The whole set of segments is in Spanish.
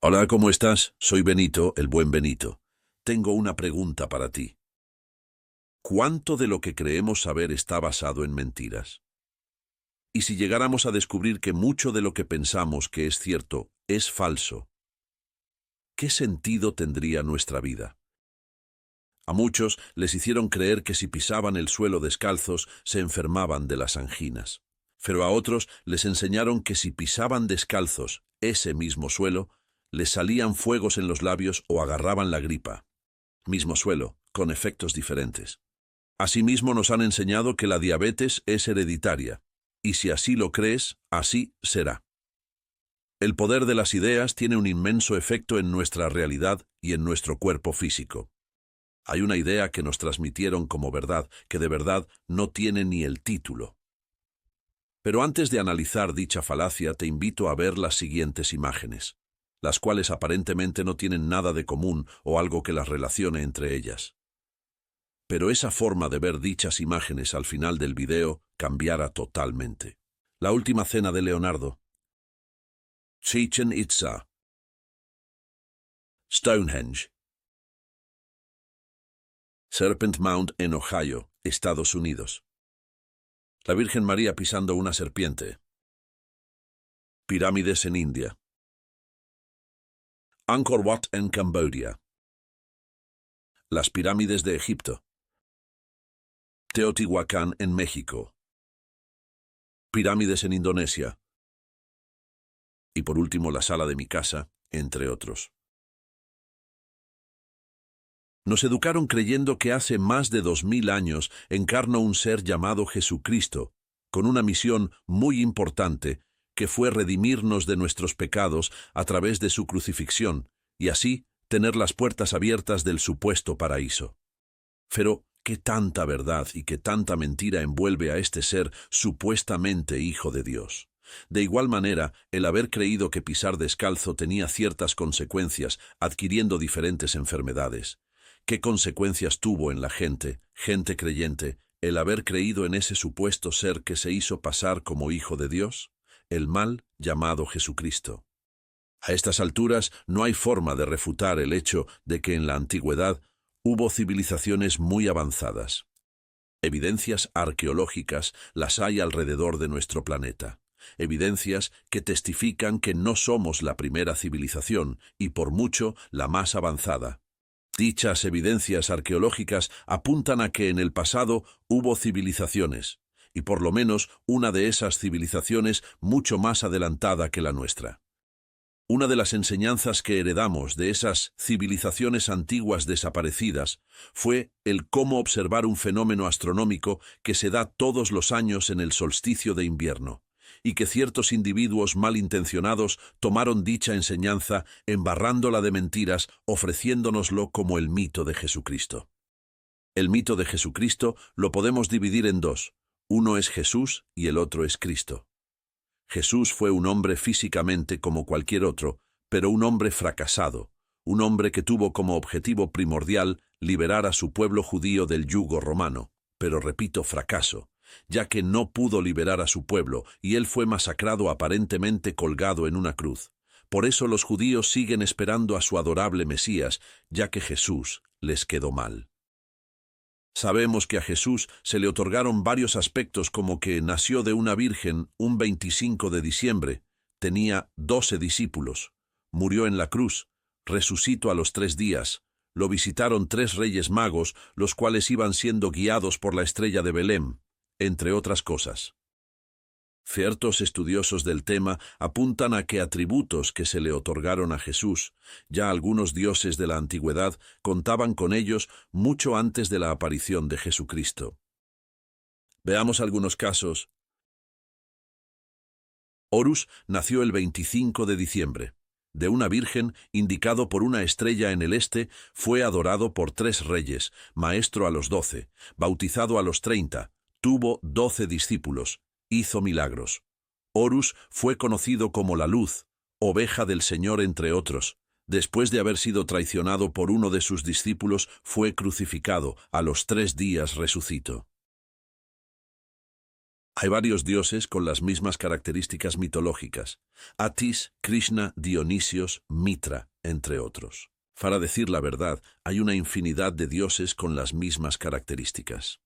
Hola, ¿cómo estás? Soy Benito, el buen Benito. Tengo una pregunta para ti. ¿Cuánto de lo que creemos saber está basado en mentiras? ¿Y si llegáramos a descubrir que mucho de lo que pensamos que es cierto es falso? ¿Qué sentido tendría nuestra vida? A muchos les hicieron creer que si pisaban el suelo descalzos se enfermaban de las anginas. Pero a otros les enseñaron que si pisaban descalzos ese mismo suelo, les salían fuegos en los labios o agarraban la gripa. Mismo suelo, con efectos diferentes. Asimismo nos han enseñado que la diabetes es hereditaria, y si así lo crees, así será. El poder de las ideas tiene un inmenso efecto en nuestra realidad y en nuestro cuerpo físico. Hay una idea que nos transmitieron como verdad, que de verdad no tiene ni el título. Pero antes de analizar dicha falacia, te invito a ver las siguientes imágenes, las cuales aparentemente no tienen nada de común o algo que las relacione entre ellas. Pero esa forma de ver dichas imágenes al final del video cambiará totalmente. La última cena de Leonardo. Chichen Itza. Stonehenge. Serpent Mound en Ohio, Estados Unidos. La Virgen María pisando una serpiente. Pirámides en India. Angkor Wat en Camboya. Las pirámides de Egipto. Teotihuacán en México. Pirámides en Indonesia. Y por último la sala de mi casa, entre otros. Nos educaron creyendo que hace más de 2000 años encarnó un ser llamado Jesucristo, con una misión muy importante, que fue redimirnos de nuestros pecados a través de su crucifixión, y así tener las puertas abiertas del supuesto paraíso. Pero, ¿qué tanta verdad y qué tanta mentira envuelve a este ser supuestamente hijo de Dios? De igual manera, el haber creído que pisar descalzo tenía ciertas consecuencias, adquiriendo diferentes enfermedades. ¿Qué consecuencias tuvo en la gente creyente, el haber creído en ese supuesto ser que se hizo pasar como hijo de Dios? El mal llamado Jesucristo. A estas alturas no hay forma de refutar el hecho de que en la antigüedad hubo civilizaciones muy avanzadas. Evidencias arqueológicas las hay alrededor de nuestro planeta. Evidencias que testifican que no somos la primera civilización y por mucho la más avanzada. Dichas evidencias arqueológicas apuntan a que en el pasado hubo civilizaciones, y por lo menos una de esas civilizaciones mucho más adelantada que la nuestra. Una de las enseñanzas que heredamos de esas civilizaciones antiguas desaparecidas fue el cómo observar un fenómeno astronómico que se da todos los años en el solsticio de invierno, y que ciertos individuos malintencionados tomaron dicha enseñanza embarrándola de mentiras, ofreciéndonoslo como el mito de Jesucristo. El mito de Jesucristo lo podemos dividir en dos. Uno es Jesús y el otro es Cristo. Jesús fue un hombre físicamente como cualquier otro, pero un hombre fracasado, un hombre que tuvo como objetivo primordial liberar a su pueblo judío del yugo romano, pero repito, fracaso, ya que no pudo liberar a su pueblo y él fue masacrado aparentemente colgado en una cruz. Por eso los judíos siguen esperando a su adorable Mesías, ya que Jesús les quedó mal. Sabemos que a Jesús se le otorgaron varios aspectos como que nació de una virgen un 25 de diciembre, tenía 12 discípulos, murió en la cruz, resucitó a los 3 días, lo visitaron 3 reyes magos, los cuales iban siendo guiados por la estrella de Belén, entre otras cosas. Ciertos estudiosos del tema apuntan a que atributos que se le otorgaron a Jesús, ya algunos dioses de la antigüedad contaban con ellos mucho antes de la aparición de Jesucristo. Veamos algunos casos. Horus nació el 25 de diciembre. De una virgen, indicado por una estrella en el este, fue adorado por 3 reyes, maestro a los 12, bautizado a los 30, tuvo 12 discípulos. Hizo milagros. Horus fue conocido como la luz, oveja del Señor entre otros. Después de haber sido traicionado por uno de sus discípulos, fue crucificado, a los 3 días resucitó. Hay varios dioses con las mismas características mitológicas: Atis, Krishna, Dionisios, Mitra, entre otros. Para decir la verdad, hay una infinidad de dioses con las mismas características.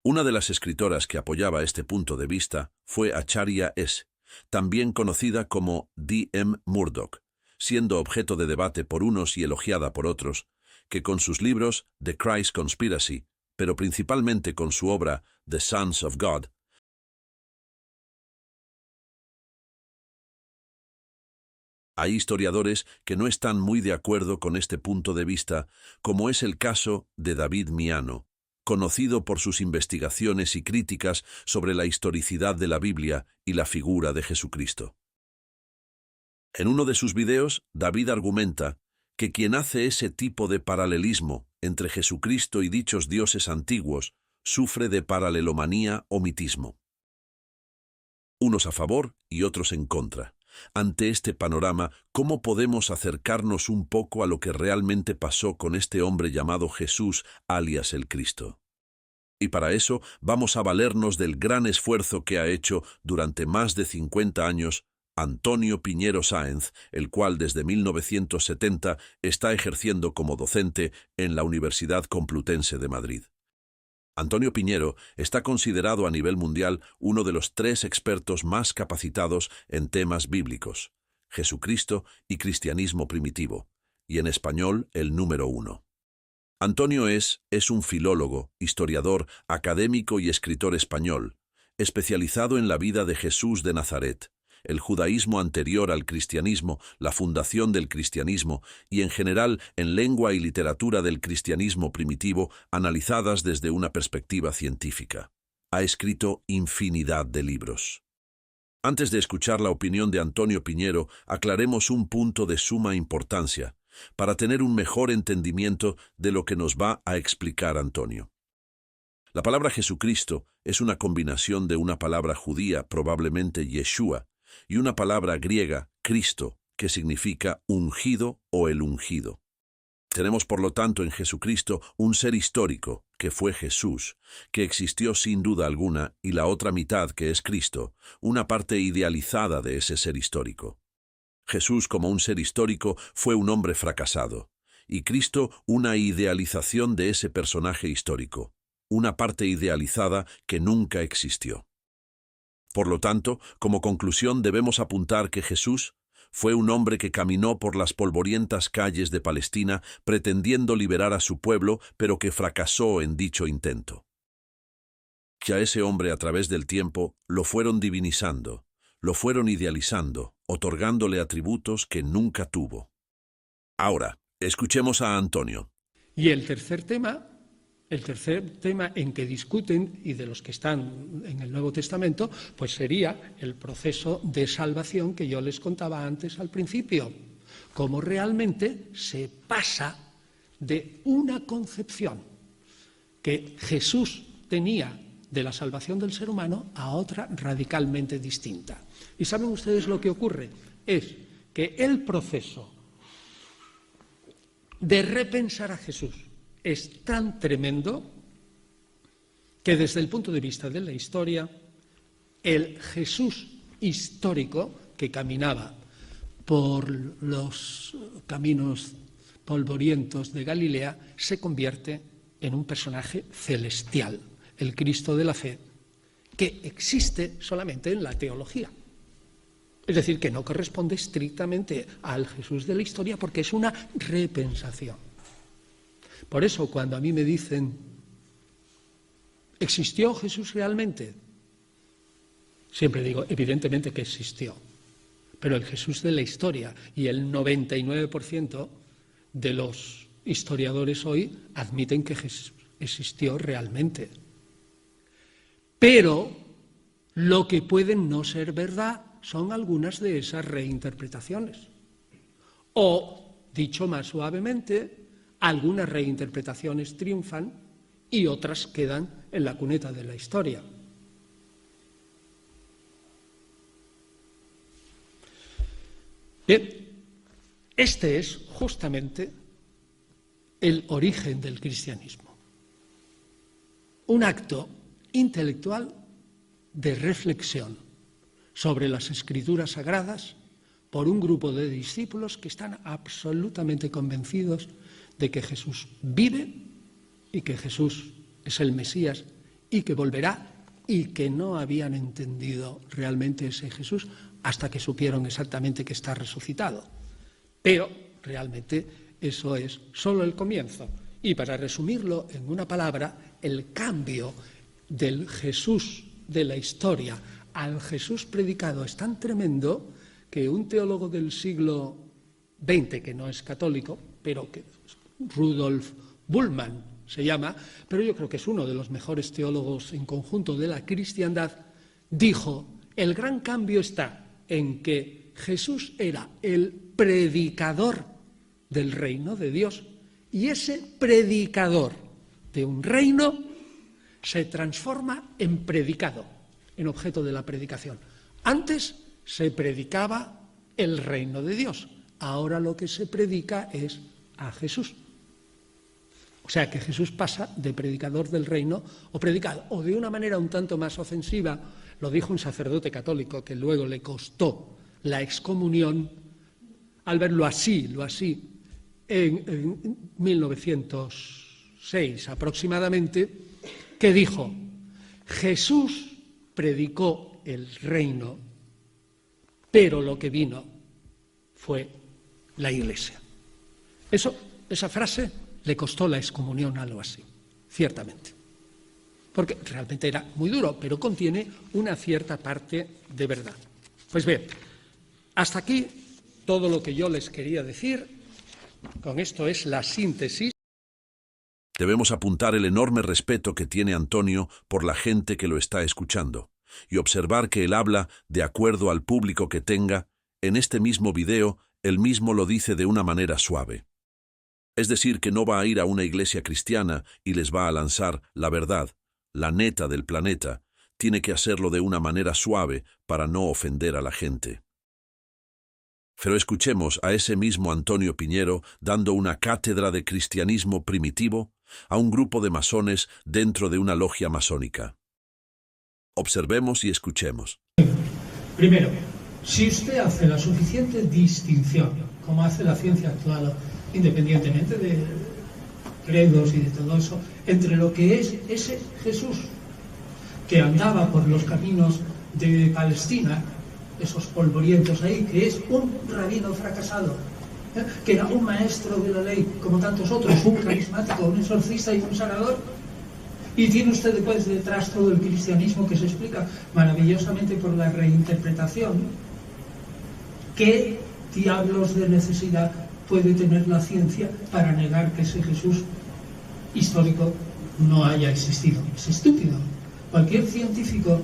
Una de las escritoras que apoyaba este punto de vista fue Acharya S., también conocida como D. M. Murdoch, siendo objeto de debate por unos y elogiada por otros, que con sus libros The Christ Conspiracy, pero principalmente con su obra The Sons of God, hay historiadores que no están muy de acuerdo con este punto de vista, como es el caso de David Miano, conocido por sus investigaciones y críticas sobre la historicidad de la Biblia y la figura de Jesucristo. En uno de sus videos, David argumenta que quien hace ese tipo de paralelismo entre Jesucristo y dichos dioses antiguos sufre de paralelomanía o mitismo. Unos a favor y otros en contra. Ante este panorama, ¿cómo podemos acercarnos un poco a lo que realmente pasó con este hombre llamado Jesús, alias el Cristo? Y para eso vamos a valernos del gran esfuerzo que ha hecho durante más de 50 años Antonio Piñero Sáenz, el cual desde 1970 está ejerciendo como docente en la Universidad Complutense de Madrid. Antonio Piñero está considerado a nivel mundial uno de los 3 expertos más capacitados en temas bíblicos: Jesucristo y cristianismo primitivo, y en español el número 1. Antonio es un filólogo, historiador, académico y escritor español, especializado en la vida de Jesús de Nazaret, el judaísmo anterior al cristianismo, la fundación del cristianismo y en general en lengua y literatura del cristianismo primitivo analizadas desde una perspectiva científica. Ha escrito infinidad de libros. Antes de escuchar la opinión de Antonio Piñero, aclaremos un punto de suma importancia, para tener un mejor entendimiento de lo que nos va a explicar Antonio. La palabra Jesucristo es una combinación de una palabra judía, probablemente Yeshua, y una palabra griega, Cristo, que significa ungido o el ungido. Tenemos por lo tanto en Jesucristo un ser histórico, que fue Jesús, que existió sin duda alguna, y la otra mitad, que es Cristo, una parte idealizada de ese ser histórico. Jesús, como un ser histórico, fue un hombre fracasado, y Cristo una idealización de ese personaje histórico, una parte idealizada que nunca existió. Por lo tanto, como conclusión debemos apuntar que Jesús fue un hombre que caminó por las polvorientas calles de Palestina pretendiendo liberar a su pueblo, pero que fracasó en dicho intento. Que a ese hombre a través del tiempo lo fueron divinizando, lo fueron idealizando, otorgándole atributos que nunca tuvo. Ahora, escuchemos a Antonio. Y el tercer tema en que discuten, y de los que están en el Nuevo Testamento, pues sería el proceso de salvación que yo les contaba antes al principio. Cómo realmente se pasa de una concepción que Jesús tenía de la salvación del ser humano a otra radicalmente distinta. ¿Y saben ustedes lo que ocurre? Es que el proceso de repensar a Jesús es tan tremendo que desde el punto de vista de la historia, el Jesús histórico que caminaba por los caminos polvorientos de Galilea se convierte en un personaje celestial, el Cristo de la fe, que existe solamente en la teología. Es decir, que no corresponde estrictamente al Jesús de la historia porque es una repensación. Por eso, cuando a mí me dicen, ¿existió Jesús realmente? Siempre digo, evidentemente que existió. Pero el Jesús de la historia y el 99% de los historiadores hoy admiten que Jesús existió realmente. Pero lo que puede no ser verdad son algunas de esas reinterpretaciones. O, dicho más suavemente, algunas reinterpretaciones triunfan y otras quedan en la cuneta de la historia. Bien, este es justamente el origen del cristianismo. un acto intelectual de reflexión sobre las Escrituras Sagradas por un grupo de discípulos que están absolutamente convencidos de que Jesús vive y que Jesús es el Mesías y que volverá, y que no habían entendido realmente ese Jesús hasta que supieron exactamente que está resucitado. Pero realmente eso es solo el comienzo. Y para resumirlo en una palabra, el cambio del Jesús de la historia al Jesús predicado es tan tremendo que un teólogo del siglo XX, que no es católico, pero que Rudolf Bultmann se llama, pero yo creo que es uno de los mejores teólogos en conjunto de la cristiandad, dijo: el gran cambio está en que Jesús era el predicador del reino de Dios, y ese predicador de un reino se transforma en predicado, en objeto de la predicación. Antes se predicaba el reino de Dios, ahora lo que se predica es a Jesús. O sea que Jesús pasa de predicador del reino o predicado, o de una manera un tanto más ofensiva, lo dijo un sacerdote católico que luego le costó la excomunión al verlo así, en 1906 aproximadamente, que dijo: Jesús predicó el reino, pero lo que vino fue la Iglesia. Esa frase le costó la excomunión, algo así, ciertamente. Porque realmente era muy duro, pero contiene una cierta parte de verdad. Pues bien, hasta aquí todo lo que yo les quería decir. Con esto es la síntesis. Debemos apuntar el enorme respeto que tiene Antonio por la gente que lo está escuchando y observar que él habla de acuerdo al público que tenga. En este mismo video, él mismo lo dice de una manera suave. Es decir, que no va a ir a una iglesia cristiana y les va a lanzar la verdad, la neta del planeta. Tiene que hacerlo de una manera suave para no ofender a la gente. Pero escuchemos a ese mismo Antonio Piñero dando una cátedra de cristianismo primitivo a un grupo de masones dentro de una logia masónica. Observemos y escuchemos. Primero, si usted hace la suficiente distinción, como hace la ciencia actual, independientemente de credos y de todo eso, entre lo que es ese Jesús que andaba por los caminos de Palestina, esos polvorientos ahí, que es un rabino fracasado, que era un maestro de la ley, como tantos otros, un carismático, un exorcista y un sanador, y tiene usted después detrás todo el cristianismo que se explica maravillosamente por la reinterpretación. ¿Qué diablos de necesidad puede tener la ciencia para negar que ese Jesús histórico no haya existido? Es estúpido. Cualquier científico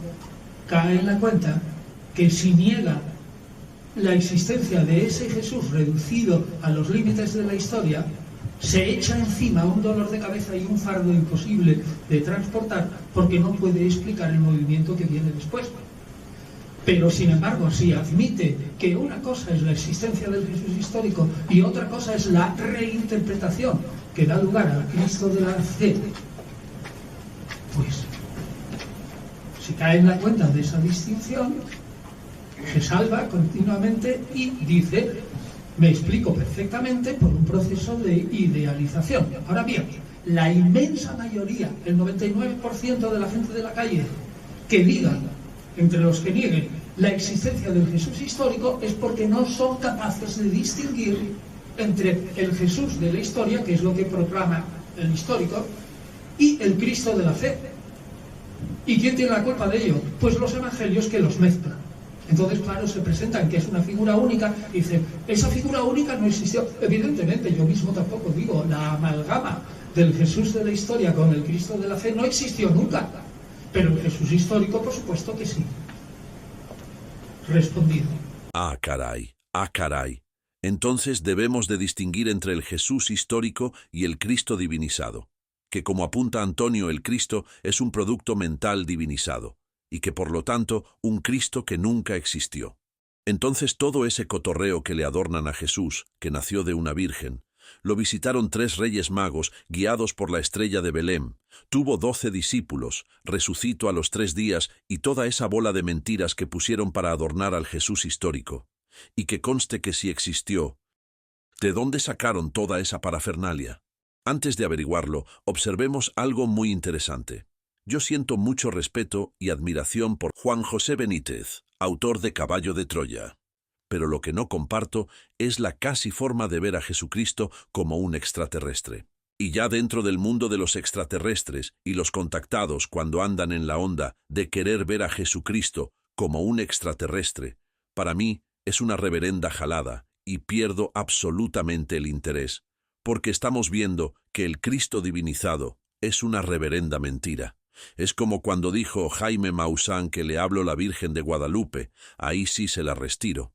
cae en la cuenta que si niega la existencia de ese Jesús reducido a los límites de la historia, se echa encima un dolor de cabeza y un fardo imposible de transportar, porque no puede explicar el movimiento que viene después. Pero, sin embargo, si admite que una cosa es la existencia del Jesús histórico y otra cosa es la reinterpretación que da lugar al Cristo de la fe, pues, si cae en la cuenta de esa distinción, se salva continuamente y dice: me explico perfectamente por un proceso de idealización. Ahora bien, la inmensa mayoría, el 99% de la gente de la calle, que digan, entre los que nieguen la existencia del Jesús histórico, es porque no son capaces de distinguir entre el Jesús de la historia, que es lo que proclama el histórico, y el Cristo de la fe. ¿Y quién tiene la culpa de ello? Pues los evangelios, que los mezclan. Entonces, claro, se presentan que es una figura única y dicen: esa figura única no existió. Evidentemente, yo mismo tampoco digo, la amalgama del Jesús de la historia con el Cristo de la fe no existió nunca. Pero el Jesús histórico, por supuesto que sí. Respondido. Ah, caray, ah, caray. Entonces debemos de distinguir entre el Jesús histórico y el Cristo divinizado, que, como apunta Antonio, el Cristo es un producto mental divinizado, y que por lo tanto un Cristo que nunca existió. Entonces todo ese cotorreo que le adornan a Jesús, que nació de una virgen, Lo visitaron 3 reyes magos guiados por la estrella de Belén. Tuvo 12 discípulos, resucitó a los 3 días y toda esa bola de mentiras que pusieron para adornar al Jesús histórico. Y que conste que sí existió. ¿De dónde sacaron toda esa parafernalia? Antes de averiguarlo, observemos algo muy interesante. Yo siento mucho respeto y admiración por Juan José Benítez, autor de Caballo de Troya. Pero lo que no comparto es la casi forma de ver a Jesucristo como un extraterrestre. Y ya dentro del mundo de los extraterrestres y los contactados cuando andan en la onda de querer ver a Jesucristo como un extraterrestre, para mí es una reverenda jalada y pierdo absolutamente el interés, porque estamos viendo que el Cristo divinizado es una reverenda mentira. Es como cuando dijo Jaime Maussan que le habló la Virgen de Guadalupe, ahí sí se la retiro.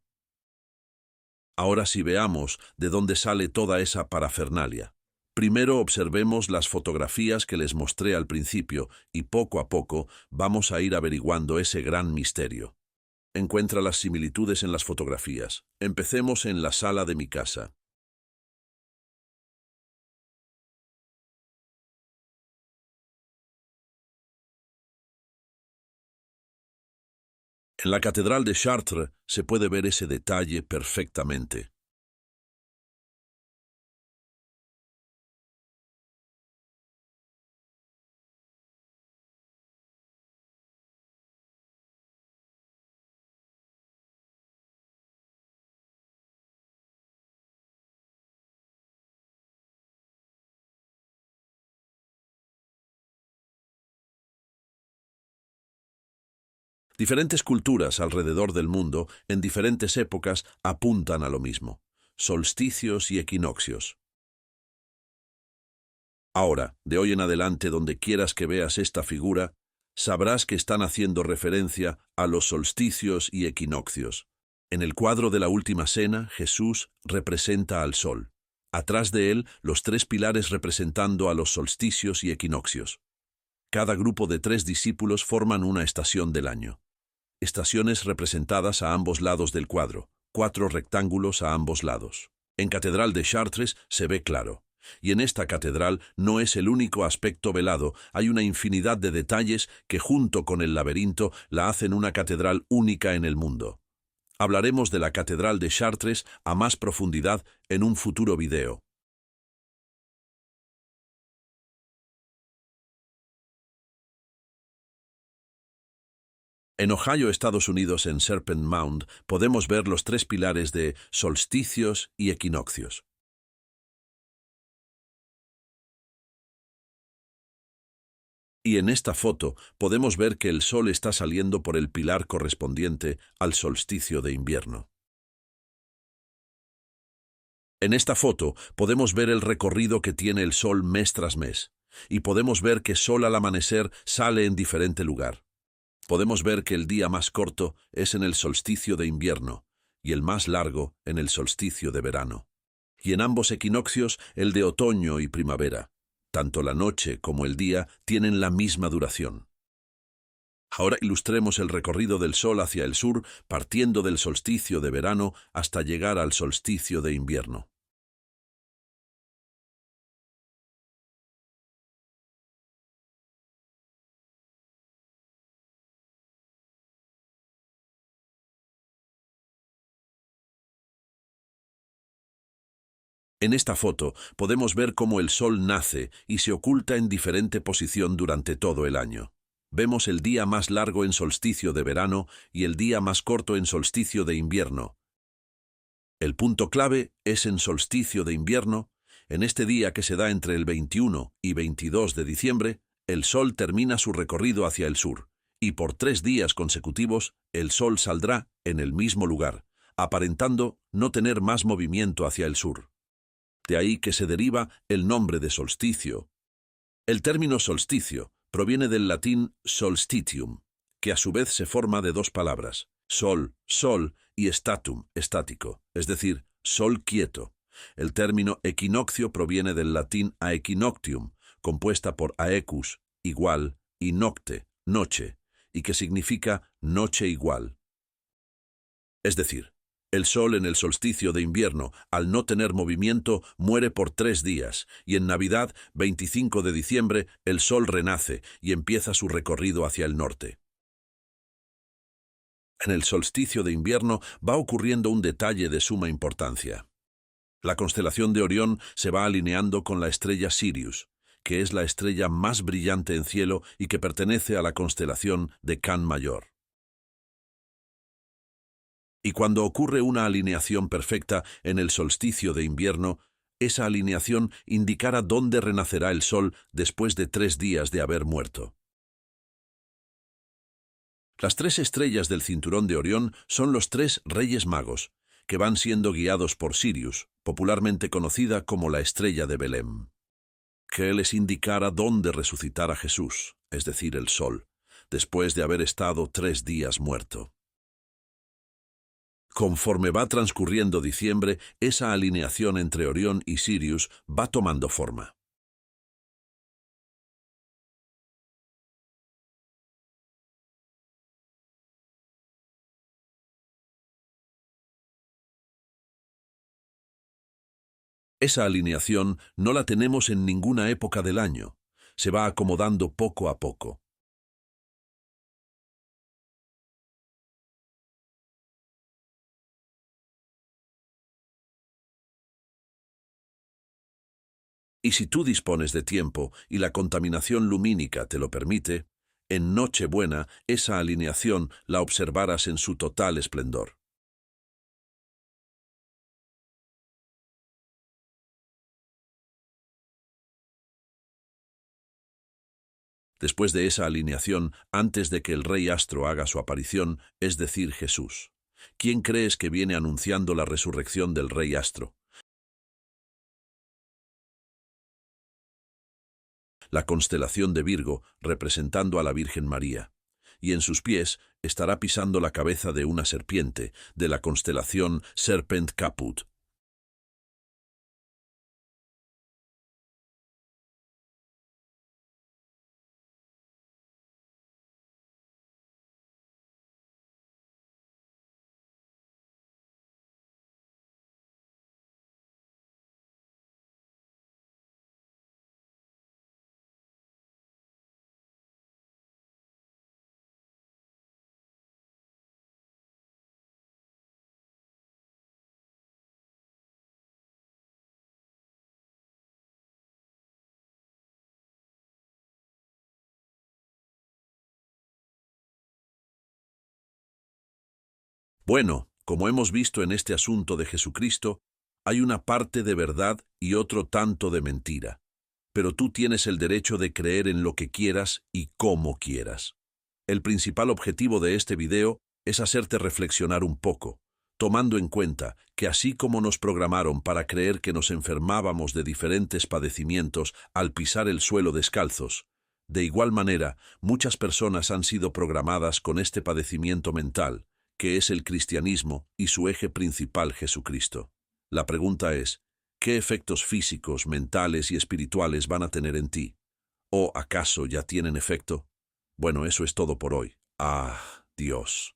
Ahora sí veamos de dónde sale toda esa parafernalia. Primero observemos las fotografías que les mostré al principio y poco a poco vamos a ir averiguando ese gran misterio. Encuentra las similitudes en las fotografías. Empecemos en la sala de mi casa. En la Catedral de Chartres se puede ver ese detalle perfectamente. Diferentes culturas alrededor del mundo, en diferentes épocas, apuntan a lo mismo: solsticios y equinoccios. Ahora, de hoy en adelante, donde quieras que veas esta figura, sabrás que están haciendo referencia a los solsticios y equinoccios. En el cuadro de la Última Cena, Jesús representa al sol. Atrás de él, los 3 pilares representando a los solsticios y equinoccios. Cada grupo de 3 discípulos forman una estación del año. Estaciones representadas a ambos lados del cuadro, 4 rectángulos a ambos lados. En Catedral de Chartres se ve claro. Y en esta catedral no es el único aspecto velado, hay una infinidad de detalles que junto con el laberinto la hacen una catedral única en el mundo. Hablaremos de la Catedral de Chartres a más profundidad en un futuro video. En Ohio, Estados Unidos, en Serpent Mound, podemos ver los 3 pilares de solsticios y equinoccios. Y en esta foto podemos ver que el sol está saliendo por el pilar correspondiente al solsticio de invierno. En esta foto podemos ver el recorrido que tiene el sol mes tras mes, y podemos ver que sol al amanecer sale en diferente lugar. Podemos ver que el día más corto es en el solsticio de invierno y el más largo en el solsticio de verano. Y en ambos equinoccios, el de otoño y primavera, tanto la noche como el día tienen la misma duración. Ahora ilustremos el recorrido del sol hacia el sur, partiendo del solsticio de verano hasta llegar al solsticio de invierno. En esta foto podemos ver cómo el sol nace y se oculta en diferente posición durante todo el año. Vemos el día más largo en solsticio de verano y el día más corto en solsticio de invierno. El punto clave es en solsticio de invierno. En este día que se da entre el 21 y 22 de diciembre, el sol termina su recorrido hacia el sur, y por 3 días consecutivos el sol saldrá en el mismo lugar, aparentando no tener más movimiento hacia el sur. De ahí que se deriva el nombre de solsticio. El término solsticio proviene del latín solstitium, que a su vez se forma de 2 palabras, sol, sol, y statum, estático, es decir, sol quieto. El término equinoccio proviene del latín aequinoctium, compuesta por aequus, igual, y nocte, noche, y que significa noche igual. Es decir, El sol en el solsticio de invierno, al no tener movimiento, muere por 3 días, y en Navidad, 25 de diciembre, el sol renace y empieza su recorrido hacia el norte. En el solsticio de invierno va ocurriendo un detalle de suma importancia. La constelación de Orión se va alineando con la estrella Sirius, que es la estrella más brillante en cielo y que pertenece a la constelación de Can Mayor. Y cuando ocurre una alineación perfecta en el solsticio de invierno, esa alineación indicará dónde renacerá el sol después de 3 días de haber muerto. Las 3 estrellas del cinturón de Orión son los 3 Reyes Magos, que van siendo guiados por Sirius, popularmente conocida como la estrella de Belén, que les indicara dónde resucitar a Jesús, es decir, el sol, después de haber estado 3 días muerto. Conforme va transcurriendo diciembre, esa alineación entre Orión y Sirius va tomando forma. Esa alineación no la tenemos en ninguna época del año. Se va acomodando poco a poco. Y si tú dispones de tiempo y la contaminación lumínica te lo permite, en Nochebuena esa alineación la observarás en su total esplendor. Después de esa alineación, antes de que el rey astro haga su aparición, es decir, Jesús. ¿Quién crees que viene anunciando la resurrección del rey astro? La constelación de Virgo, representando a la Virgen María, y en sus pies estará pisando la cabeza de una serpiente, de la constelación Serpent Caput. Bueno, como hemos visto en este asunto de Jesucristo, hay una parte de verdad y otro tanto de mentira. Pero tú tienes el derecho de creer en lo que quieras y como quieras. El principal objetivo de este video es hacerte reflexionar un poco, tomando en cuenta que así como nos programaron para creer que nos enfermábamos de diferentes padecimientos al pisar el suelo descalzos, de igual manera muchas personas han sido programadas con este padecimiento mental, que es el cristianismo y su eje principal Jesucristo. La pregunta es, ¿qué efectos físicos, mentales y espirituales van a tener en ti? ¿O acaso ya tienen efecto? Bueno, eso es todo por hoy. Ah, Dios.